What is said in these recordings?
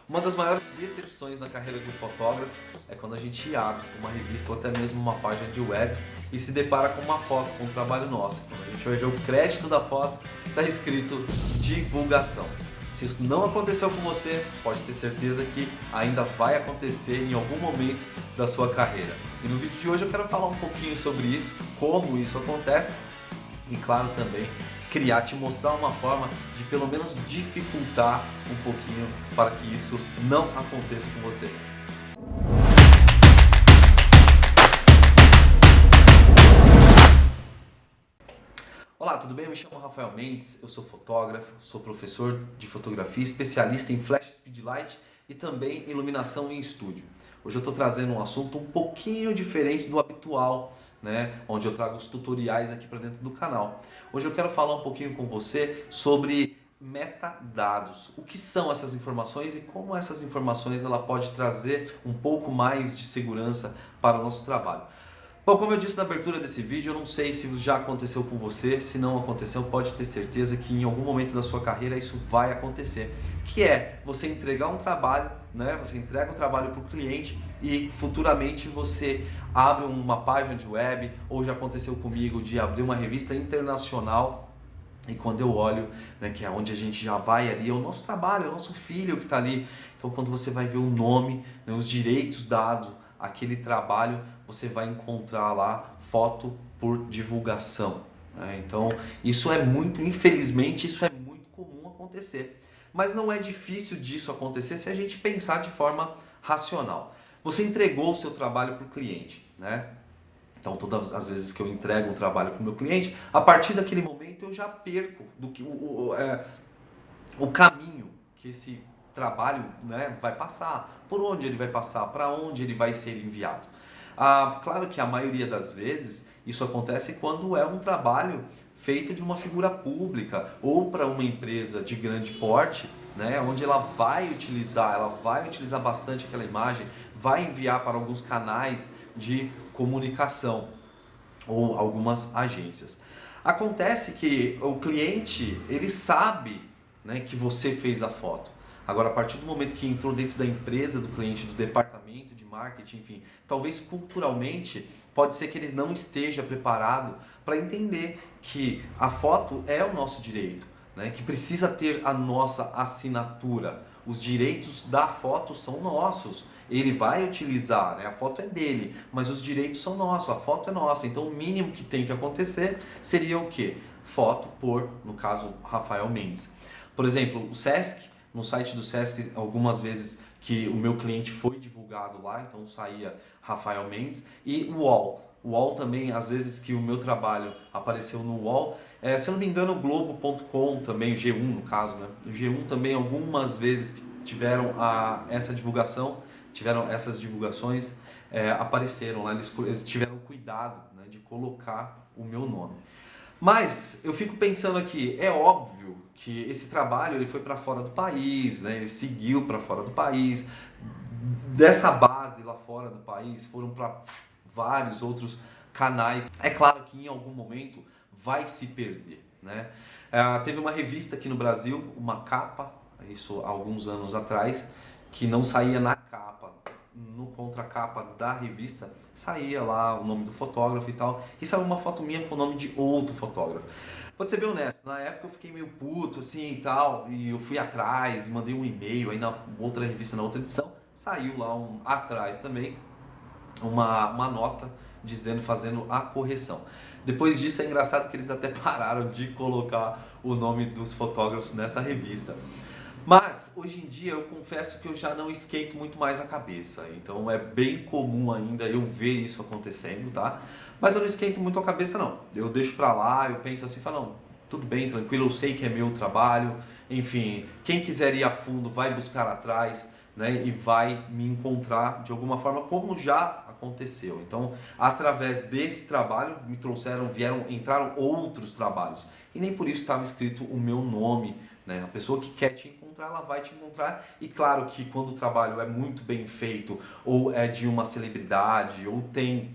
Uma das maiores decepções na carreira de um fotógrafo é quando a gente abre uma revista ou até mesmo uma página de web e se depara com uma foto, com um trabalho nosso. Quando a gente vai ver o crédito da foto, está escrito divulgação. Se isso não aconteceu com você, pode ter certeza que ainda vai acontecer em algum momento da sua carreira. E no vídeo de hoje eu quero falar um pouquinho sobre isso, como isso acontece e, claro, também te mostrar uma forma de pelo menos dificultar um pouquinho para que isso não aconteça com você. Olá, tudo bem? Eu me chamo Rafael Mendes, eu sou fotógrafo, sou professor de fotografia, especialista em flash speedlight e também iluminação em estúdio. Hoje eu estou trazendo um assunto um pouquinho diferente do habitual, onde eu trago os tutoriais aqui para dentro do canal. Hoje eu quero falar um pouquinho com você sobre metadados. O que são essas informações e como essas informações ela pode trazer um pouco mais de segurança para o nosso trabalho. Bom, como eu disse na abertura desse vídeo, eu não sei se já aconteceu com você, se não aconteceu, pode ter certeza que em algum momento da sua carreira isso vai acontecer. Que é você entregar um trabalho, Você entrega um trabalho para o cliente e futuramente você abre uma página de web, ou já aconteceu comigo de abrir uma revista internacional. E quando eu olho, que é onde a gente já vai ali, é o nosso trabalho, é o nosso filho que está ali. Então quando você vai ver o nome, os direitos dados àquele trabalho, você vai encontrar lá foto por divulgação. Então isso é muito, infelizmente, isso é muito comum acontecer. Mas não é difícil disso acontecer se a gente pensar de forma racional. Você entregou o seu trabalho para o cliente, Então, todas as vezes que eu entrego um trabalho para o meu cliente, a partir daquele momento eu já perco o caminho que esse trabalho vai passar, por onde ele vai passar, para onde ele vai ser enviado. Claro que a maioria das vezes isso acontece quando é um trabalho feito de uma figura pública ou para uma empresa de grande porte, onde ela vai utilizar bastante aquela imagem, vai enviar para alguns canais de comunicação ou algumas agências. Acontece que o cliente, ele sabe, que você fez a foto. Agora, a partir do momento que entrou dentro da empresa do cliente, do departamento de marketing, enfim, talvez culturalmente, pode ser que ele não esteja preparado para entender que a foto é o nosso direito, que precisa ter a nossa assinatura. Os direitos da foto são nossos. Ele vai utilizar, a foto é dele, mas os direitos são nossos, a foto é nossa. Então o mínimo que tem que acontecer seria o quê? Foto por, no caso, Rafael Mendes. Por exemplo, o Sesc, no site do Sesc, algumas vezes que o meu cliente foi divulgado lá, então saía Rafael Mendes, e o UOL. O UOL também, às vezes que o meu trabalho apareceu no UOL, se eu não me engano, o Globo.com também, o G1 no caso, O G1 também, algumas vezes que tiveram essa divulgação, tiveram essas divulgações, apareceram lá, eles tiveram cuidado de colocar o meu nome. Mas eu fico pensando aqui, é óbvio que esse trabalho ele foi para fora do país, ele seguiu para fora do país, dessa base lá fora do país foram para vários outros canais. É claro que em algum momento vai se perder, Teve uma revista aqui no Brasil, uma capa, isso há alguns anos atrás, que não saía na capa, no contracapa da revista, saía lá o nome do fotógrafo e tal, e saiu uma foto minha com o nome de outro fotógrafo. Vou ser bem honesto, na época eu fiquei meio puto assim e tal, e eu fui atrás, mandei um e-mail, aí na outra revista, na outra edição, saiu lá atrás também, uma nota dizendo, fazendo a correção. Depois disso é engraçado que eles até pararam de colocar o nome dos fotógrafos nessa revista. Mas hoje em dia eu confesso que eu já não esquento muito mais a cabeça, então é bem comum ainda eu ver isso acontecendo, tá? Mas eu não esquento muito a cabeça não, eu deixo pra lá, eu penso assim, falo, não, tudo bem, tranquilo, eu sei que é meu trabalho, enfim, quem quiser ir a fundo vai buscar atrás, e vai me encontrar de alguma forma, como já aconteceu. Então, através desse trabalho, entraram outros trabalhos. E nem por isso estava escrito o meu nome, A pessoa que quer te encontrar, ela vai te encontrar. E claro que quando o trabalho é muito bem feito, ou é de uma celebridade, ou tem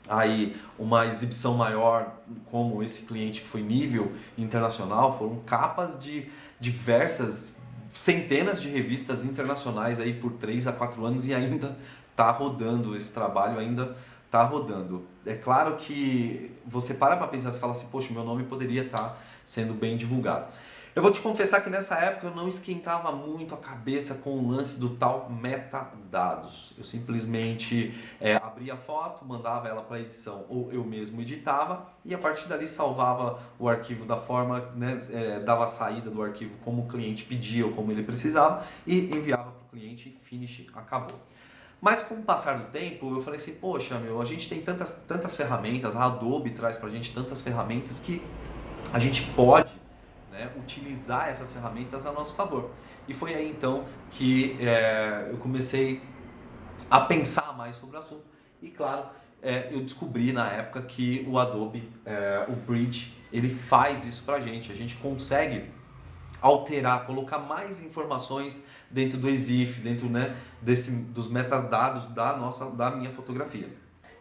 aí uma exibição maior, como esse cliente que foi nível internacional, foram capas de diversas centenas de revistas internacionais aí por 3 a 4 anos e ainda está rodando esse trabalho, ainda está rodando. É claro que você para pensar e fala assim, poxa, meu nome poderia estar sendo bem divulgado. Eu vou te confessar que nessa época eu não esquentava muito a cabeça com o lance do tal metadados. Eu simplesmente abria a foto, mandava ela para edição ou eu mesmo editava e a partir dali salvava o arquivo da forma, né, dava a saída do arquivo como o cliente pedia ou como ele precisava e enviava para o cliente e finish, acabou. Mas com o passar do tempo, eu falei assim, poxa, a gente tem tantas ferramentas, a Adobe traz pra gente tantas ferramentas que a gente pode, né, utilizar essas ferramentas a nosso favor. E foi aí então que eu comecei a pensar mais sobre o assunto e claro, eu descobri na época que o Adobe, o Bridge, ele faz isso pra gente, a gente consegue alterar, colocar mais informações dentro do EXIF, dentro, né, dos metadados da minha fotografia.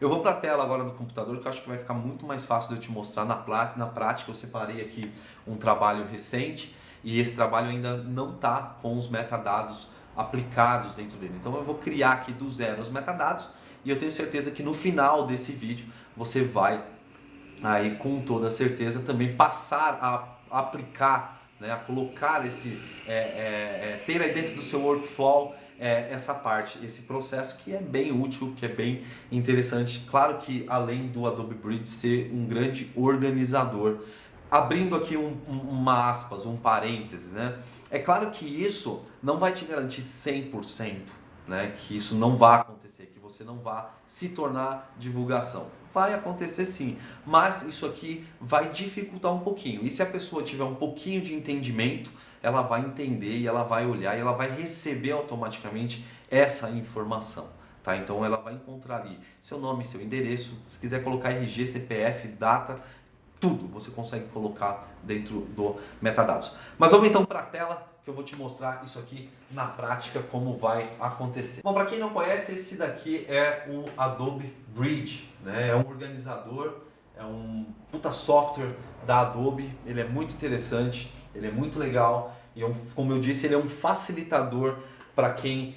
Eu vou para a tela agora do computador, que eu acho que vai ficar muito mais fácil de eu te mostrar na prática. Eu separei aqui um trabalho recente e esse trabalho ainda não está com os metadados aplicados dentro dele. Então eu vou criar aqui do zero os metadados e eu tenho certeza que no final desse vídeo você vai aí com toda certeza também passar a aplicar, né, a colocar ter aí dentro do seu workflow essa parte, esse processo que é bem útil, que é bem interessante. Claro que além do Adobe Bridge ser um grande organizador, abrindo aqui uma aspas, um parênteses, né? É claro que isso não vai te garantir 100%, né? Que isso não vai acontecer, que você não vai se tornar divulgação. Vai acontecer sim, mas isso aqui vai dificultar um pouquinho. E se a pessoa tiver um pouquinho de entendimento, ela vai entender e ela vai olhar e ela vai receber automaticamente essa informação. Tá? Então ela vai encontrar ali seu nome, seu endereço, se quiser colocar RG, CPF, data, tudo você consegue colocar dentro do metadados. Mas vamos então para a tela que eu vou te mostrar isso aqui na prática como vai acontecer. Bom, para quem não conhece, esse daqui é o Adobe Bridge, né? É um organizador, é um puta software da Adobe, ele é muito interessante, ele é muito legal e como eu disse, ele é um facilitador para quem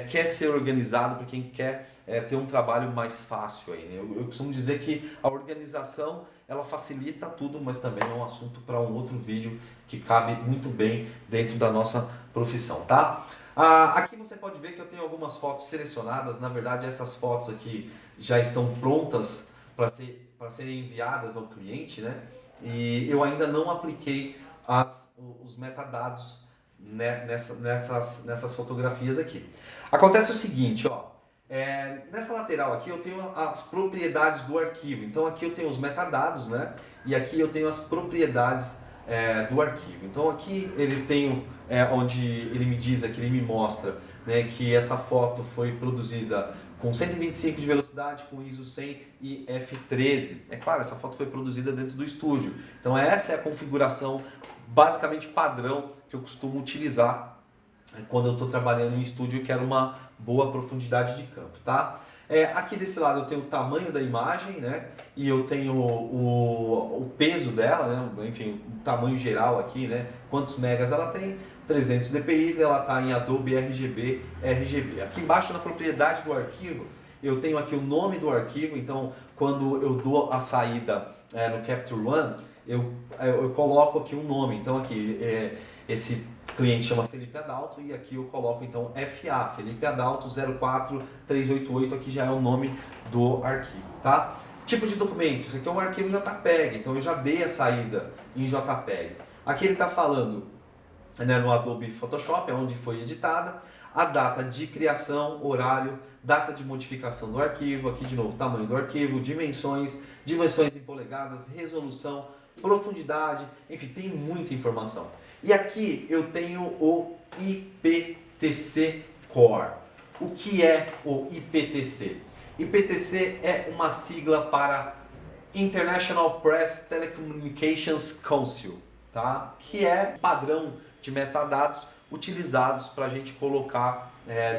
quer ser organizado, para quem quer ter um trabalho mais fácil aí, né? Eu costumo dizer que a organização ela facilita tudo, mas também é um assunto para um outro vídeo que cabe muito bem dentro da nossa profissão, tá? Aqui você pode ver que eu tenho algumas fotos selecionadas, na verdade essas fotos aqui já estão prontas para serem enviadas ao cliente, né? E eu ainda não apliquei os metadados, né, nessas fotografias aqui. Acontece o seguinte, ó. Nessa lateral aqui eu tenho as propriedades do arquivo, então aqui eu tenho os metadados, né? E aqui eu tenho as propriedades do arquivo. Então aqui ele tem onde ele me diz aqui, ele me mostra, né, que essa foto foi produzida com 125 de velocidade, com ISO 100 e f13. É claro, essa foto foi produzida dentro do estúdio, então essa é a configuração basicamente padrão que eu costumo utilizar quando eu estou trabalhando em estúdio e quero uma boa profundidade de campo, tá? Aqui desse lado eu tenho o tamanho da imagem, né? E eu tenho o peso dela, né? Enfim, o tamanho geral aqui, né? Quantos megas ela tem? 300 dpi, ela está em Adobe RGB. Aqui embaixo na propriedade do arquivo eu tenho aqui o nome do arquivo, então quando eu dou a saída no Capture One, eu coloco aqui um nome, então aqui esse cliente chama Felipe Adalto e aqui eu coloco então FA, Felipe Adalto 04388, aqui já é o nome do arquivo, tá? Tipo de documento, isso aqui é um arquivo JPEG, então eu já dei a saída em JPEG. Aqui ele está falando, né, no Adobe Photoshop, é onde foi editada, a data de criação, horário, data de modificação do arquivo, aqui de novo tamanho do arquivo, dimensões em polegadas, resolução, profundidade, enfim, tem muita informação. E aqui eu tenho o IPTC Core. O que é o IPTC? IPTC é uma sigla para International Press Telecommunications Council, tá? Que é padrão de metadados utilizados para a gente colocar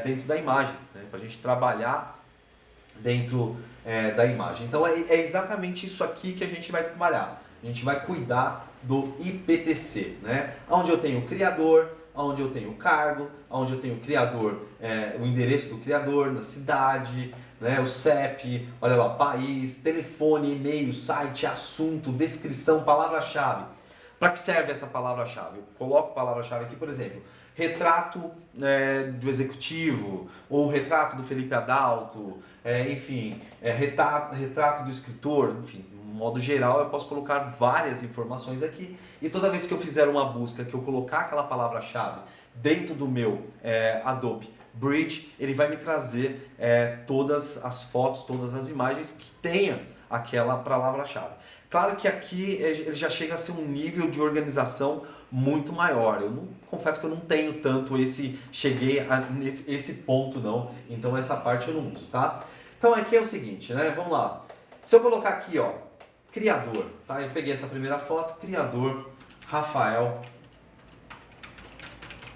dentro da imagem, né? Para a gente trabalhar dentro da imagem. Então é exatamente isso aqui que a gente vai trabalhar. A gente vai cuidar do IPTC, né? Onde eu tenho o criador, onde eu tenho o cargo, onde eu tenho o criador, o endereço do criador, na cidade, né, o CEP, olha lá, país, telefone, e-mail, site, assunto, descrição, palavra-chave. Para que serve essa palavra-chave? Eu coloco a palavra-chave aqui, por exemplo, retrato do executivo, ou retrato do Felipe Adalto, enfim, retrato do escritor, enfim, de um modo geral eu posso colocar várias informações aqui e toda vez que eu fizer uma busca, que eu colocar aquela palavra-chave dentro do meu Adobe Bridge, ele vai me trazer todas as fotos, todas as imagens que tenha aquela palavra-chave. Claro que aqui ele já chega a ser um nível de organização muito maior. Eu não, confesso que eu não tenho tanto esse ponto não, então essa parte eu não uso, tá? Então aqui é o seguinte, né? Vamos lá. Se eu colocar aqui, ó, criador, tá? Eu peguei essa primeira foto, criador Rafael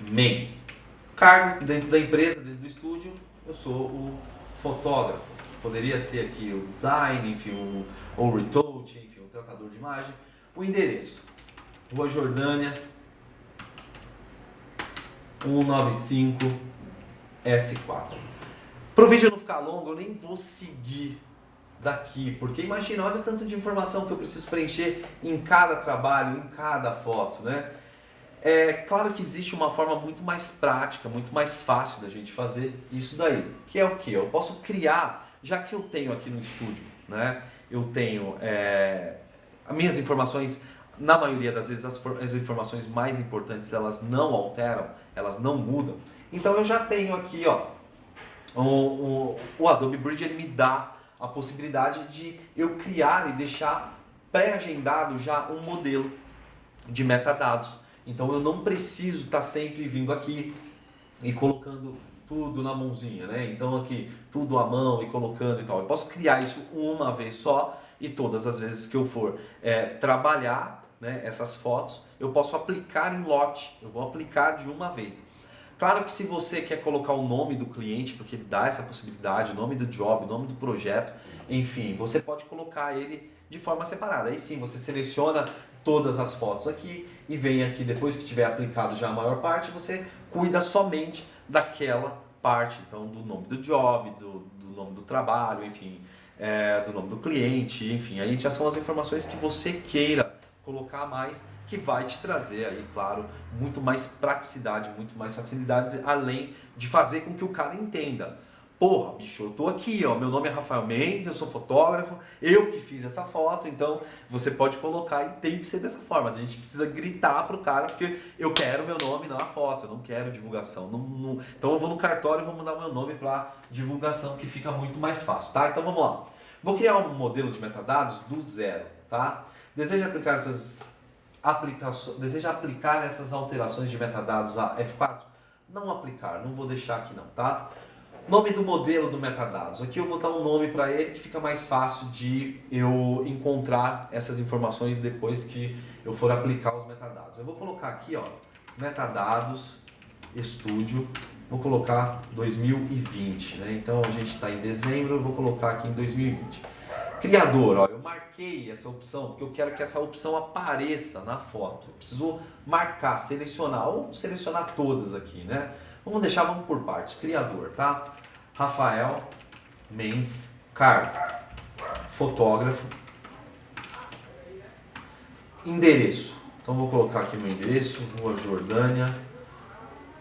Mendes. Cargo dentro da empresa, dentro do estúdio, eu sou o fotógrafo. Poderia ser aqui o design, enfim, o retouch, enfim, o tratador de imagem. O endereço, Rua Jordânia, 195 S4. Para o vídeo não ficar longo, eu nem vou seguir daqui, porque imagina, olha o tanto de informação que eu preciso preencher em cada trabalho, em cada foto, né? É claro que existe uma forma muito mais prática, muito mais fácil da gente fazer isso daí, que é o que? Eu posso criar, já que eu tenho aqui no estúdio, né? Eu tenho as minhas informações, na maioria das vezes as informações mais importantes elas não alteram, elas não mudam. Então eu já tenho aqui, ó, o Adobe Bridge, ele me dá a possibilidade de eu criar e deixar pré-agendado já um modelo de metadados. Então eu não preciso estar sempre vindo aqui e colocando tudo na mãozinha, né? Então aqui tudo à mão e colocando e tal. Eu posso criar isso uma vez só e todas as vezes que eu for trabalhar, né, essas fotos, eu posso aplicar em lote. Eu vou aplicar de uma vez. Claro que se você quer colocar o nome do cliente, porque ele dá essa possibilidade, o nome do job, o nome do projeto, enfim, você pode colocar ele de forma separada. Aí sim, você seleciona todas as fotos aqui e vem aqui, depois que tiver aplicado já a maior parte, você cuida somente daquela parte, então do nome do job, do nome do trabalho, enfim, do nome do cliente, enfim, aí já são as informações que você queira colocar mais, que vai te trazer aí, claro, muito mais praticidade, muito mais facilidade, além de fazer com que o cara entenda. Porra, bicho, eu tô aqui, ó, meu nome é Rafael Mendes, eu sou fotógrafo, eu que fiz essa foto, então você pode colocar e tem que ser dessa forma. A gente precisa gritar pro cara, porque eu quero meu nome na foto, eu não quero divulgação. Então eu vou no cartório e vou mandar meu nome para divulgação, que fica muito mais fácil, tá? Então vamos lá. Vou criar um modelo de metadados do zero, tá? Deseja aplicar essas alterações de metadados a F4? Não aplicar, não vou deixar aqui não, tá? Nome do modelo do metadados. Aqui eu vou dar um nome para ele que fica mais fácil de eu encontrar essas informações depois que eu for aplicar os metadados. Eu vou colocar aqui, ó, metadados, estúdio, vou colocar 2020, né? Então a gente está em dezembro, eu vou colocar aqui em 2020. Criador, ó, eu marquei essa opção porque eu quero que essa opção apareça na foto. Eu preciso marcar, selecionar ou selecionar todas aqui, né? Vamos por partes. Criador, tá? Rafael Mendes, cargo, fotógrafo, endereço. Então vou colocar aqui meu endereço, Rua Jordânia,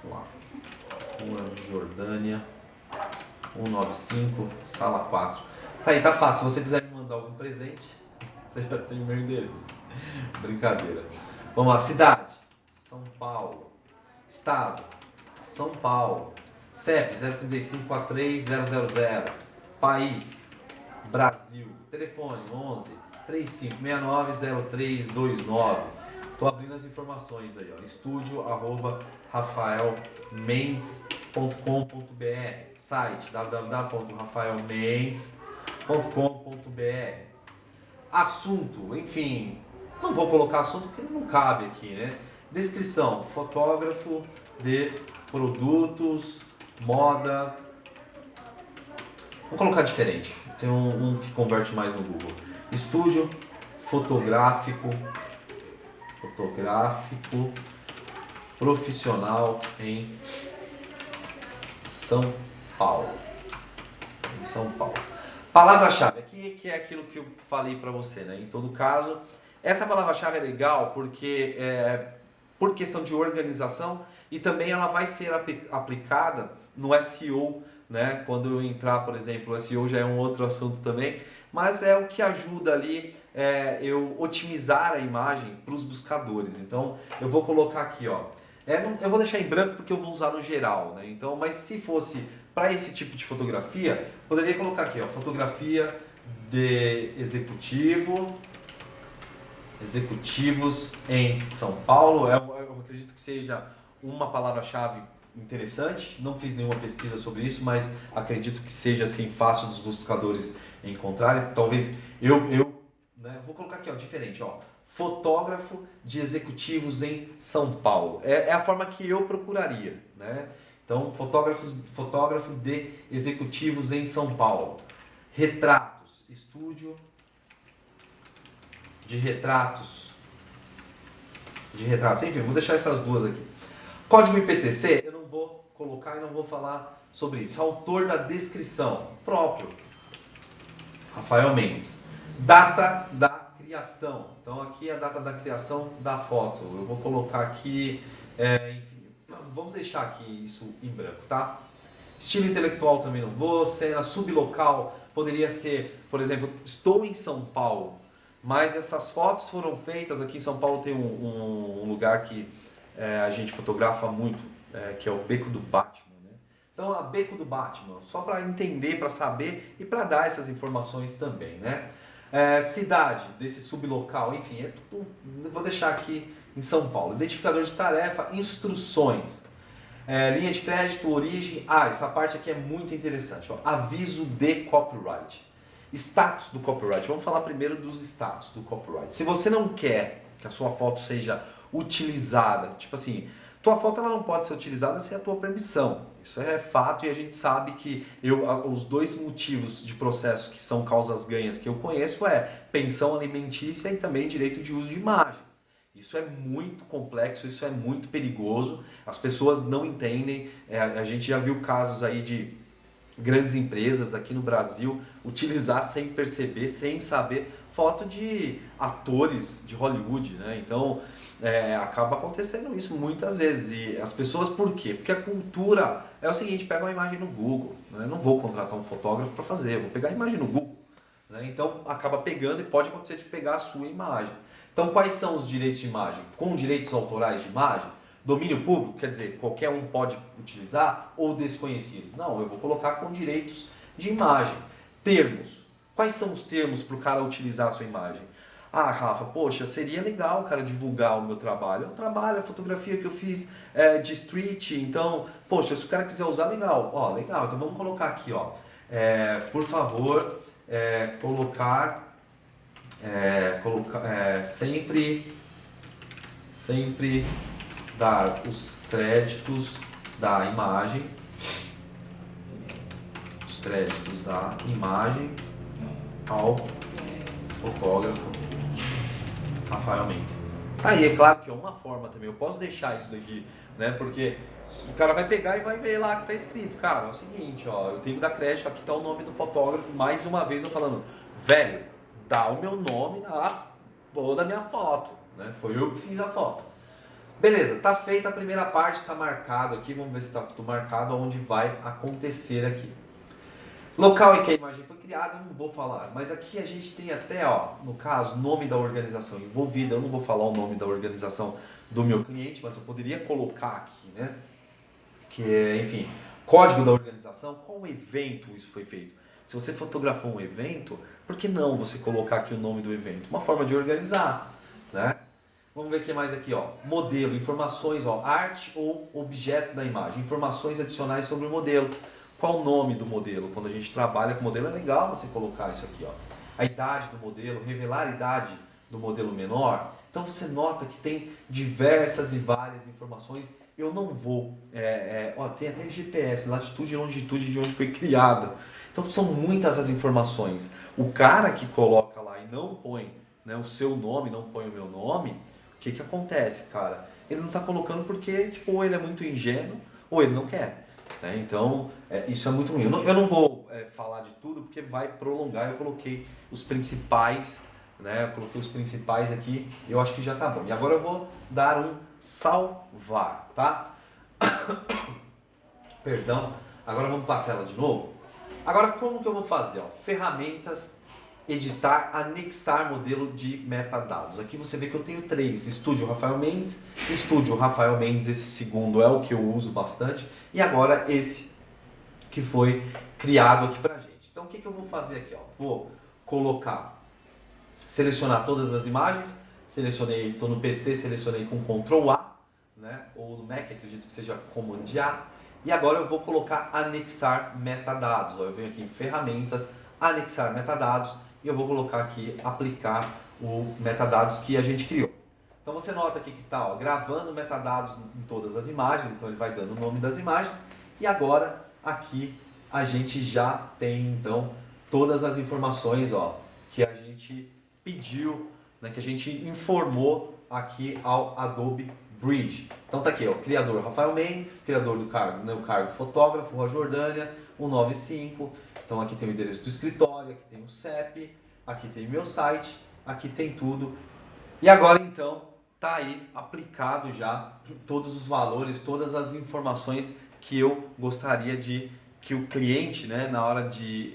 lá, Rua Jordânia, 195, sala 4. Tá aí, tá fácil. Se você quiser me mandar algum presente, você já tem meu endereço. Brincadeira. Vamos lá, cidade, São Paulo, estado, São Paulo, CEP 03543-000, país, Brasil, telefone 11 3569-0329. Estou abrindo as informações aí, ó, estúdio@rafaelmendes.com.br, site www.rafaelmendes.com.br. Assunto, enfim, não vou colocar assunto porque não cabe aqui, né? Descrição, fotógrafo de produtos, moda. Vou colocar diferente, tem um que converte mais no Google. Estúdio fotográfico, profissional em São Paulo. Em São Paulo. Palavra-chave aqui, que é aquilo que eu falei para você, né? Em todo caso, essa palavra-chave é legal porque por questão de organização e também ela vai ser aplicada no SEO, né? Quando eu entrar, por exemplo, o SEO já é um outro assunto também, mas é o que ajuda ali eu otimizar a imagem para os buscadores. Então, eu vou colocar aqui, ó. Eu vou deixar em branco porque eu vou usar no geral, né? Então, mas se fosse para esse tipo de fotografia, poderia colocar aqui, ó, fotografia de executivos em São Paulo. Eu acredito que seja uma palavra-chave interessante. Não fiz nenhuma pesquisa sobre isso, mas acredito que seja assim fácil dos buscadores encontrarem. Talvez né, vou colocar aqui, ó, diferente, ó. Fotógrafo de executivos em São Paulo. É a forma que eu procuraria, né? Então, fotógrafo de executivos em São Paulo. Retratos, estúdio de retratos. Enfim, vou deixar essas duas aqui. Código IPTC, eu não vou colocar e não vou falar sobre isso. Autor da descrição, próprio, Rafael Mendes. Data da criação. Então aqui é a data da criação da foto. Eu vou colocar aqui, enfim, vamos deixar aqui isso em branco, tá? Estilo intelectual também não vou. Cena sublocal poderia ser, por exemplo, estou em São Paulo, mas essas fotos foram feitas aqui em São Paulo. Tem um lugar que a gente fotografa muito, que é o Beco do Batman, né? Então, a Beco do Batman, só para entender, para saber e para dar essas informações também, né? Cidade desse sublocal, enfim, é tudo. Vou deixar aqui em São Paulo. Identificador de tarefa, instruções, linha de crédito, origem. Essa parte aqui é muito interessante, ó. Aviso de copyright. Status do copyright. Vamos falar primeiro dos status do copyright. Se você não quer que a sua foto seja utilizada, tipo assim, tua foto ela não pode ser utilizada sem a tua permissão. Isso é fato e a gente sabe que os dois motivos de processo que são causas ganhas que eu conheço pensão alimentícia e também direito de uso de imagem. Isso é muito complexo, isso é muito perigoso, as pessoas não entendem, a gente já viu casos aí de grandes empresas aqui no Brasil utilizar sem perceber, sem saber, foto de atores de Hollywood, né? Então, acaba acontecendo isso muitas vezes. E as pessoas, por quê? Porque a cultura é o seguinte, pega uma imagem no Google, né? Eu não vou contratar um fotógrafo para fazer, eu vou pegar a imagem no Google, né? Então, acaba pegando e pode acontecer de pegar a sua imagem. Então, quais são os direitos de imagem? Com direitos autorais de imagem? Domínio público, quer dizer, qualquer um pode utilizar ou desconhecido? Não, eu vou colocar com direitos de imagem. Termos. Quais são os termos para o cara utilizar a sua imagem? Rafa, poxa, seria legal, cara, divulgar o meu trabalho. É um trabalho, a fotografia que eu fiz de street, então, poxa, se o cara quiser usar, legal. Ó, legal, então vamos colocar aqui, ó. Por favor, colocar sempre dar os créditos da imagem, ao fotógrafo Rafael Mendes. Aí, é claro que é uma forma também, eu posso deixar isso daqui, né? Porque o cara vai pegar e vai ver lá que tá escrito, cara, é o seguinte, ó, eu tenho que dar crédito, aqui tá o nome do fotógrafo, mais uma vez eu falando, velho, dá o meu nome na porra da minha foto, né? Foi eu que fiz a foto. Beleza, tá feita a primeira parte, tá marcado aqui, vamos ver se tá tudo marcado onde vai acontecer aqui. Local em que a imagem foi criada, eu não vou falar, mas aqui a gente tem até, ó, no caso, nome da organização envolvida. Eu não vou falar o nome da organização do meu cliente, mas eu poderia colocar aqui, né? Que é, enfim, código da organização, qual evento isso foi feito. Se você fotografou um evento, por que não você colocar aqui o nome do evento? Uma forma de organizar, né? Vamos ver o que mais aqui, ó. Modelo, informações, ó, arte ou objeto da imagem, informações adicionais sobre o modelo. Qual o nome do modelo? Quando a gente trabalha com modelo é legal você colocar isso aqui, ó. A idade do modelo, revelar a idade do modelo menor. Então você nota que tem diversas e várias informações. Eu não vou, ó, tem até GPS, latitude e longitude de onde foi criada. Então são muitas as informações. O cara que coloca lá e não põe, né, o seu nome, não põe o meu nome, o que acontece, cara? ele não está colocando porque tipo, ou ele é muito ingênuo ou ele não quer. Né? Então, isso é muito ruim. Eu não vou falar de tudo porque vai prolongar. Eu coloquei os principais, né? Eu coloquei os principais aqui, eu acho que já tá bom. E agora eu vou dar um salvar, tá? Perdão. Agora vamos para a tela de novo. Agora, como que eu vou fazer? Ó, ferramentas, editar, anexar modelo de metadados. Aqui você vê que eu tenho 3. Estúdio Rafael Mendes. Estúdio Rafael Mendes, esse segundo é o que eu uso bastante. E agora esse que foi criado aqui pra gente. Então o que eu vou fazer aqui? Ó? Vou colocar, selecionar todas as imagens. Selecionei, estou no PC, selecionei com Ctrl A, né? Ou no Mac, acredito que seja Command A. E agora eu vou colocar anexar metadados. Ó, eu venho aqui em ferramentas, anexar metadados e eu vou colocar aqui aplicar o metadados que a gente criou. Então você nota aqui que está gravando metadados em todas as imagens, então ele vai dando o nome das imagens. E agora aqui a gente já tem então todas as informações que a gente pediu, né, que a gente informou aqui ao Adobe Bridge. Então tá aqui, criador Rafael Mendes, criador do cargo, né, o cargo fotógrafo, Rua Jordânia, 195. Então aqui tem o endereço do escritório, aqui tem o CEP, aqui tem o meu site, aqui tem tudo. E agora então tá aí aplicado já todos os valores, todas as informações que eu gostaria de que o cliente, né, na hora de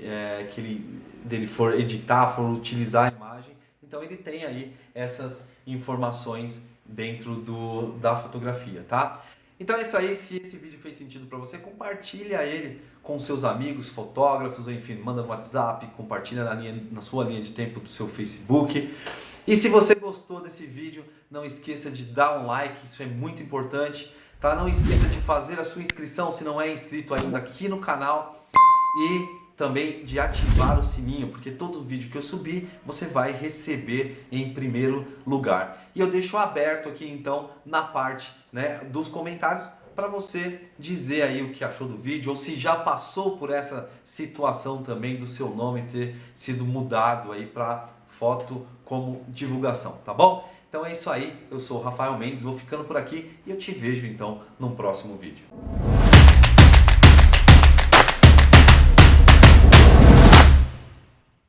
dele for editar, for utilizar a imagem, então ele tem aí essas informações dentro da fotografia, tá? Então é isso aí, se esse vídeo fez sentido para você, compartilha ele com seus amigos, fotógrafos, ou enfim, manda no WhatsApp, compartilha na sua linha de tempo do seu Facebook. E se você gostou desse vídeo, não esqueça de dar um like, isso é muito importante, tá? Não esqueça de fazer a sua inscrição se não é inscrito ainda aqui no canal e também de ativar o sininho, porque todo vídeo que eu subir você vai receber em primeiro lugar. E eu deixo aberto aqui então na parte, né, dos comentários para você dizer aí o que achou do vídeo ou se já passou por essa situação também do seu nome ter sido mudado aí para foto como divulgação, tá bom? Então é isso aí, eu sou o Rafael Mendes, vou ficando por aqui e eu te vejo então no próximo vídeo.